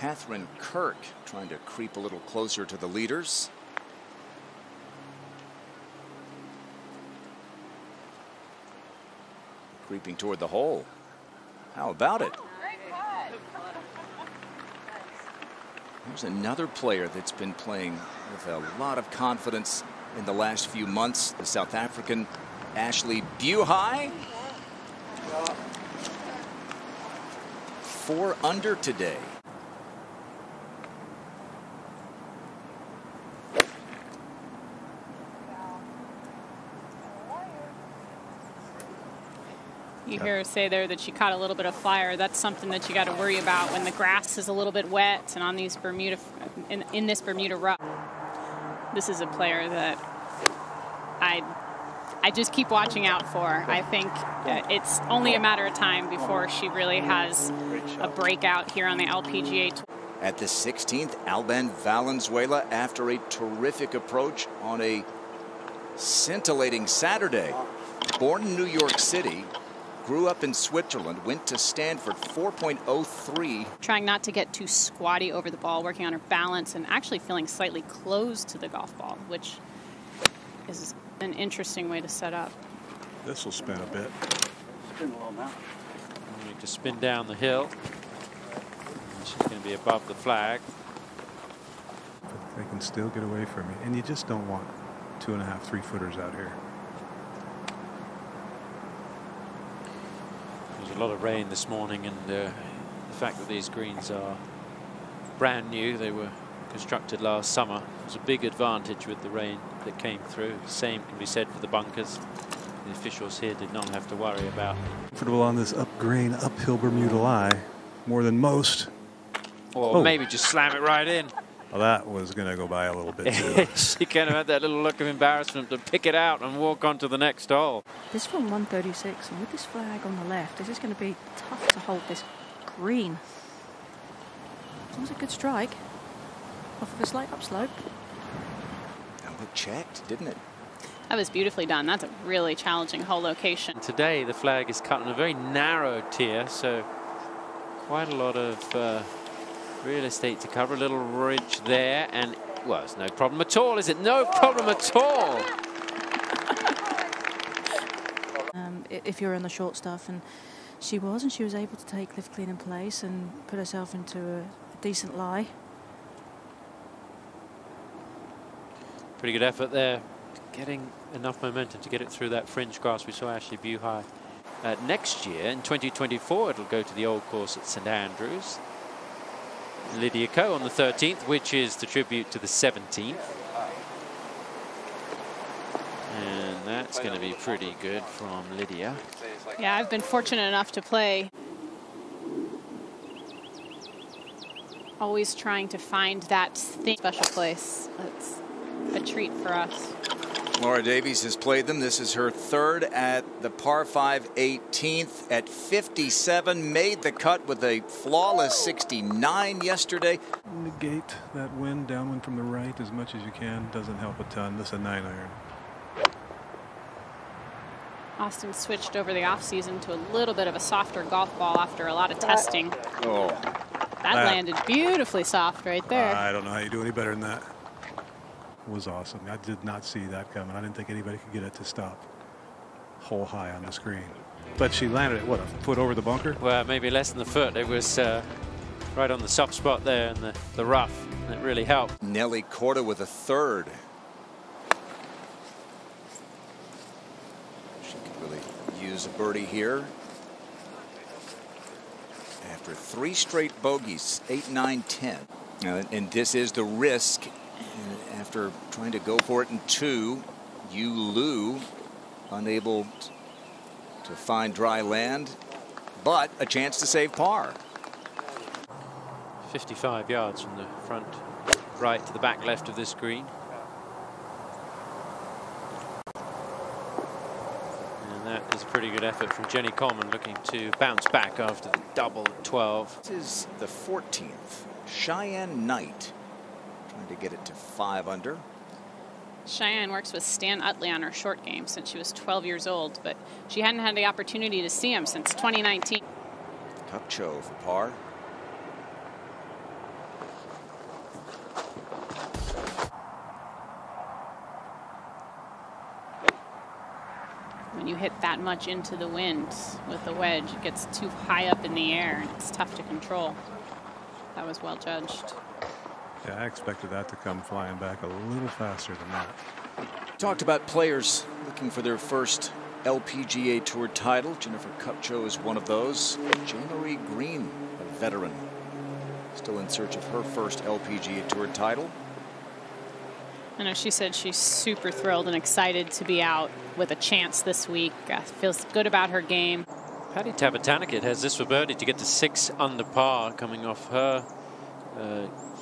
Catherine Kirk trying to creep a little closer to the leaders. Creeping toward the hole. How about it? There's another player that's been playing with a lot of confidence in the last few months, the South African Ashley Buhai. 4 under today. You hear her say there that she caught a little bit of flyer. That's something that you got to worry about when the grass is a little bit wet and on these Bermuda, in this Bermuda rough. This is a player that I just keep watching out for. I think it's only a matter of time before she really has a breakout here on the LPGA Tour. At the 16th, Alban Valenzuela, after a terrific approach on a scintillating Saturday. Born in New York City, grew up in Switzerland, went to Stanford, 4.03. Trying not to get too squatty over the ball, working on her balance, and actually feeling slightly closed to the golf ball, which is an interesting way to set up. This will spin a bit. Spin a little now. Need to spin down the hill. She's going to be above the flag. But they can still get away from you, and you just don't want 2.5, 3 footers out here. There's a lot of rain this morning, and the fact that these greens are brand new, they were constructed last summer, was a big advantage with the rain that came through. Same can be said for the bunkers. The officials here did not have to worry about. Comfortable on this upgrain, uphill Bermuda lie, more than most. Or maybe just slam it right in. Well, that was going to go by a little bit too. She kind of had that little look of embarrassment to pick it out and walk on to the next hole. This from 136, and with this flag on the left, this is going to be tough to hold this green. It was a good strike off of a slight upslope. Oh, it checked, didn't it? That was beautifully done. That's a really challenging hole location. Today the flag is cut on a very narrow tier, so quite a lot of real estate to cover. A little ridge there, and well, it's no problem at all, is it? No problem at all. If you're on the short stuff, and she was able to take lift clean in place and put herself into a decent lie. Pretty good effort there, getting enough momentum to get it through that fringe grass. We saw Ashley Buhai. Next year, in 2024, it'll go to the old course at St Andrews. Lydia Ko on the 13th, which is the tribute to the 17th. And that's going to be pretty good from Lydia. Yeah, I've been fortunate enough to play. Always trying to find that special place. That's a treat for us. Laura Davies has played them. This is her 3rd at the par 5 18th at 57. Made the cut with a flawless 69 yesterday. Negate that wind, downwind from the right as much as you can. Doesn't help a ton. This is a 9-iron. Austin switched over the offseason to a little bit of a softer golf ball after a lot of testing. Oh, that landed beautifully soft right there. I don't know how you do any better than that. Was awesome. I did not see that coming. I didn't think anybody could get it to stop hole high on the screen. But she landed it, what, a foot over the bunker? Well, maybe less than the foot. It was right on the soft spot there in the rough. It really helped. Nelly Corda with a 3rd. She could really use a birdie here. After 3 straight bogeys, 8, 9, 10. And this is the risk. After trying to go for it in 2, Yu Lu unable to find dry land, but a chance to save par. 55 yards from the front right to the back left of this green. And that is a pretty good effort from Jenny Coleman, looking to bounce back after the double 12. This is the 14th. Cheyenne Knight trying to get it to 5 under. Cheyenne works with Stan Utley on her short game since she was 12 years old, but she hadn't had the opportunity to see him since 2019. Kupcho for par. you hit that much into the wind with the wedge. It gets too high up in the air, and it's tough to control. That was well judged. Yeah, I expected that to come flying back a little faster than that. Talked about players looking for their first LPGA Tour title. Jennifer Kupcho is one of those. Jean-Marie Green, a veteran, still in search of her first LPGA Tour title. I know she said she's super thrilled and excited to be out with a chance this week. Feels good about her game. Paddy Tavatanakit has this for birdie to get to 6 under par, coming off her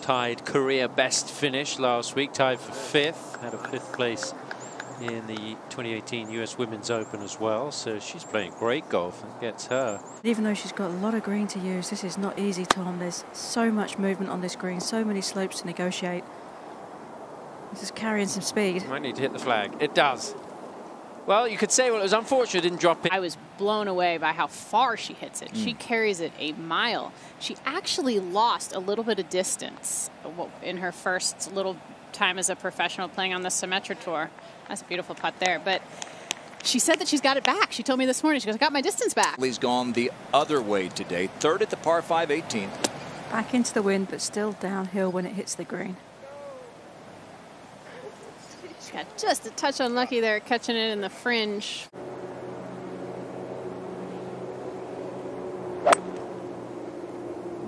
tied career best finish last week, tied for 5th, had a 5th place in the 2018 US Women's Open as well. So she's playing great golf and gets her. Even though she's got a lot of green to use, this is not easy, Tom. There's so much movement on this green, so many slopes to negotiate. This is carrying some speed. Might need to hit the flag. It does. Well, you could say, well, it was unfortunate it didn't drop it. I was blown away by how far she hits it. She carries it a mile. She actually lost a little bit of distance in her first little time as a professional playing on the Symetra Tour. That's a beautiful putt there. But she said that she's got it back. She told me this morning, she goes, I got my distance back. He's gone the other way today. 3rd at the par 5 18th. Back into the wind, but still downhill when it hits the green. She got just a touch unlucky there, catching it in the fringe.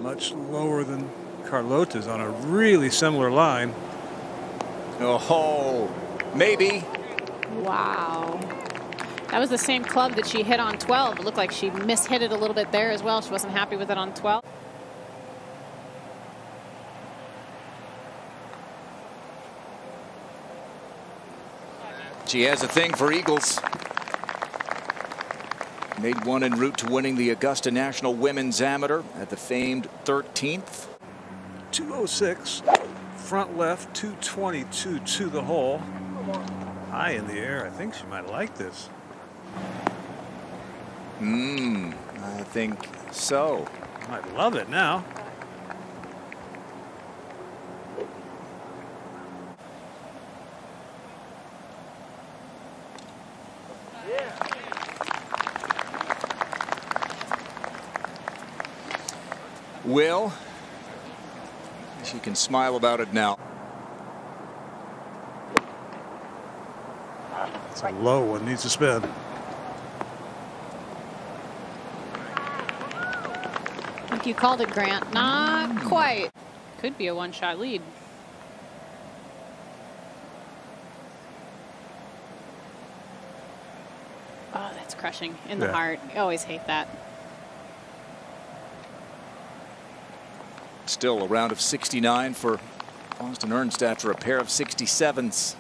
Much lower than Carlota's on a really similar line. Oh, maybe. Wow. That was the same club that she hit on 12. It looked like she mishit it a little bit there as well. She wasn't happy with it on 12. She has a thing for eagles. Made one en route to winning the Augusta National Women's Amateur at the famed 13th. 206, front left, 222 to the hole. High in the air. I think she might like this. I think so. Might love it now. Will, she can smile about it now. It's a low one, needs to spin. I think you called it, Grant. Not quite. Could be a one-shot lead. Oh, that's crushing in the heart. I always hate that. Still a round of 69 for Austin Ernst after a pair of 67s.